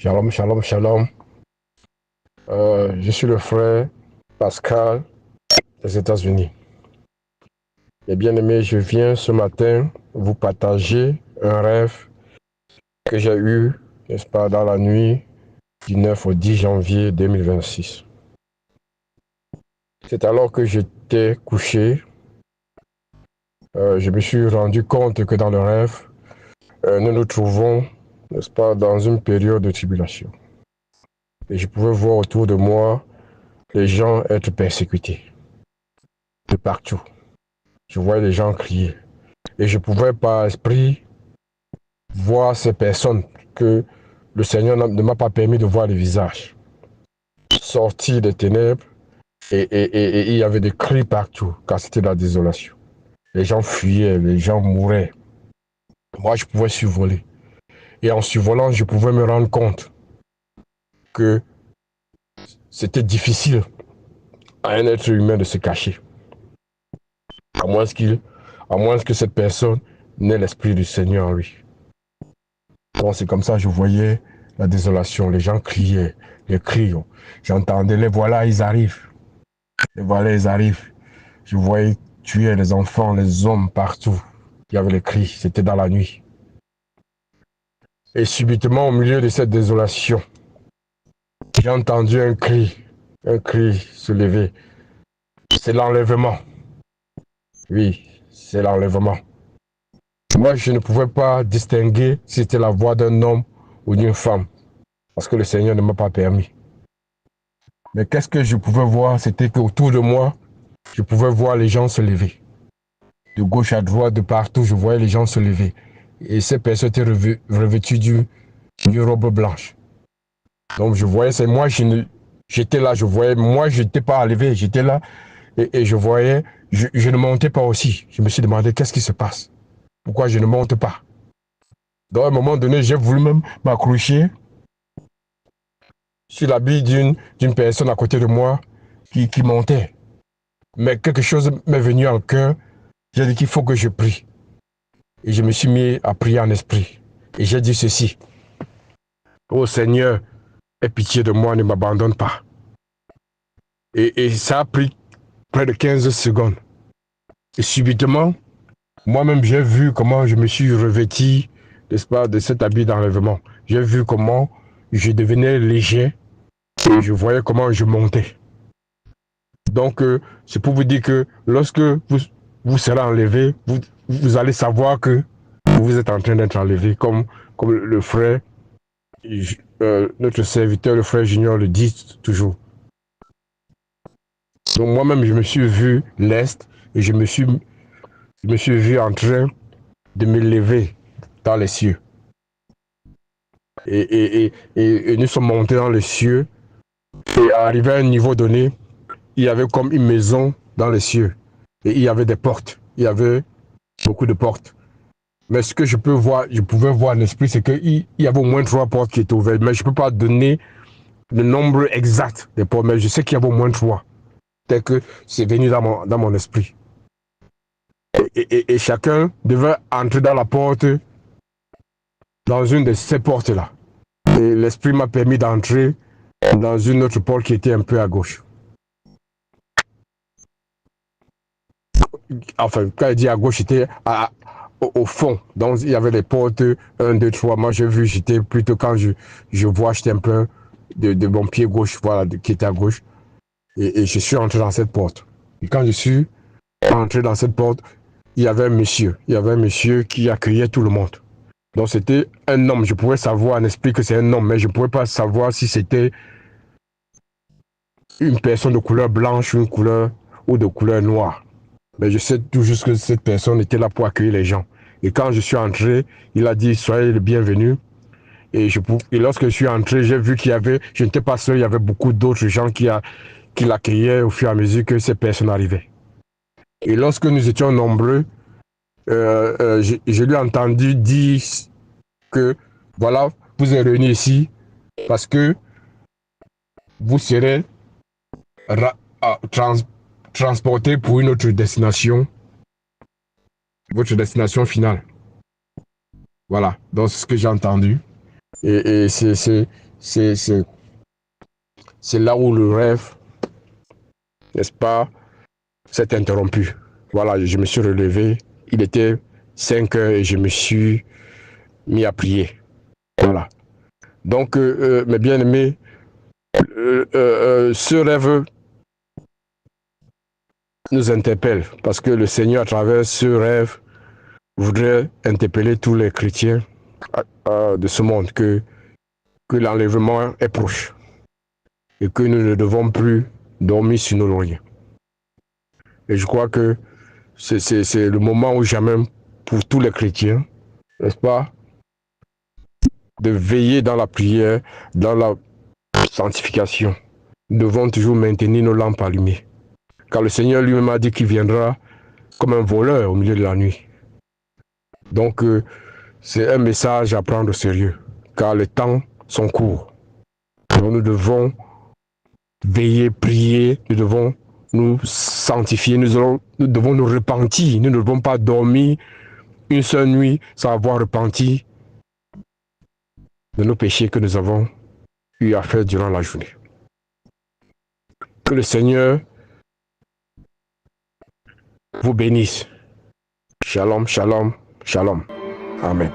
Shalom, shalom, shalom. Je suis le frère Pascal des États-Unis. Et bien aimé, je viens ce matin vous partager un rêve que j'ai eu, n'est-ce pas, dans la nuit du 9 au 10 janvier 2026. C'est alors que j'étais couché, je me suis rendu compte que dans le rêve, nous nous trouvons, n'est-ce pas, dans une période de tribulation. Et je pouvais voir autour de moi les gens être persécutés de partout. Je voyais les gens crier. Et je pouvais par esprit voir ces personnes que le Seigneur ne m'a pas permis de voir les visages. Sortir des ténèbres et il y avait des cris partout car c'était la désolation. Les gens fuyaient, les gens mouraient. Moi, je pouvais survoler. Et en survolant, je pouvais me rendre compte que c'était difficile à un être humain de se cacher. À moins que cette personne n'ait l'esprit du Seigneur en lui. Bon, c'est comme ça, je voyais la désolation, les gens criaient, les cris. J'entendais, les voilà, ils arrivent. Les voilà, ils arrivent. Je voyais tuer les enfants, les hommes partout. Il y avait les cris, c'était dans la nuit. Et subitement, au milieu de cette désolation, j'ai entendu un cri se lever. C'est l'enlèvement. Oui, c'est l'enlèvement. Moi, je ne pouvais pas distinguer si c'était la voix d'un homme ou d'une femme, parce que le Seigneur ne m'a pas permis. Mais qu'est-ce que je pouvais voir? C'était qu'autour de moi, je pouvais voir les gens se lever. De gauche à droite, de partout, je voyais les gens se lever. Et ces personnes étaient revêtues d'une robe blanche. Donc je voyais, c'est moi, j'étais là, je voyais, moi je n'étais pas levé, j'étais là et je voyais, je ne montais pas aussi. Je me suis demandé qu'est-ce qui se passe? Pourquoi je ne monte pas? Donc à un moment donné, j'ai voulu même m'accrocher sur l'habit d'une personne à côté de moi qui montait. Mais quelque chose m'est venu en cœur. J'ai dit qu'il faut que je prie. Et je me suis mis à prier en esprit. Et j'ai dit ceci. Oh Seigneur, aie pitié de moi, ne m'abandonne pas. Et ça a pris près de 15 secondes. Et subitement, moi-même, j'ai vu comment je me suis revêtu, n'est-ce pas, de cet habit d'enlèvement. J'ai vu comment je devenais léger et je voyais comment je montais. Donc, c'est pour vous dire que lorsque vous serez enlevé, vous allez savoir que vous êtes en train d'être enlevé, comme le frère, notre serviteur, le frère Junior, le dit toujours. Donc, moi-même, je me suis vu leste et je me suis vu en train de me lever dans les cieux. Et nous sommes montés dans les cieux et arrivé à un niveau donné, il y avait comme une maison dans les cieux. Et il y avait des portes. Il y avait beaucoup de portes. Mais ce que je pouvais voir en esprit, c'est qu'il y avait au moins 3 portes qui étaient ouvertes. Mais je ne peux pas donner le nombre exact des portes. Mais je sais qu'il y avait au moins 3. Tel que c'est venu dans mon esprit. Et chacun devait entrer dans la porte, dans une de ces portes-là. Et l'esprit m'a permis d'entrer dans une autre porte qui était un peu à gauche. Enfin, quand il dit à gauche, c'était au fond. Donc, il y avait les portes 1, 2, 3. Moi, j'ai vu, j'étais plutôt quand je vois, j'étais un peu de mon pied gauche, voilà, qui était à gauche. Et je suis entré dans cette porte. Et quand je suis entré dans cette porte, il y avait un monsieur. Il y avait un monsieur qui accueillait tout le monde. Donc, c'était un homme. Je pouvais savoir en esprit que c'est un homme, mais je ne pouvais pas savoir si c'était une personne de couleur blanche ou de couleur noire. Mais je sais tout juste que cette personne était là pour accueillir les gens. Et quand je suis entré, il a dit soyez le bienvenu. Et lorsque je suis entré, j'ai vu je n'étais pas seul, il y avait beaucoup d'autres gens qui l'accueillaient au fur et à mesure que ces personnes arrivaient. Et lorsque nous étions nombreux, je lui ai entendu dire que voilà, vous êtes réunis ici parce que vous serez transportés pour une autre destination, votre destination finale. Voilà, donc c'est ce que j'ai entendu. Et c'est là où le rêve, n'est-ce pas, s'est interrompu. Voilà, je me suis relevé. Il était 5 heures et je me suis mis à prier. Voilà. Donc, mes bien-aimés, ce rêve nous interpelle parce que le Seigneur, à travers ce rêve, voudrait interpeller tous les chrétiens de ce monde que l'enlèvement est proche et que nous ne devons plus dormir sur nos lauriers. Et je crois que c'est le moment où jamais pour tous les chrétiens, n'est-ce pas, de veiller dans la prière, dans la sanctification. Nous devons toujours maintenir nos lampes allumées. Car le Seigneur lui-même a dit qu'il viendra comme un voleur au milieu de la nuit. Donc, c'est un message à prendre au sérieux, car les temps sont courts. Donc, nous devons veiller, prier, nous devons nous sanctifier, nous devons nous repentir. Nous ne devons pas dormir une seule nuit sans avoir repenti de nos péchés que nous avons eu à faire durant la journée. Que le Seigneur vous bénisse. Shalom, shalom, shalom. Amen.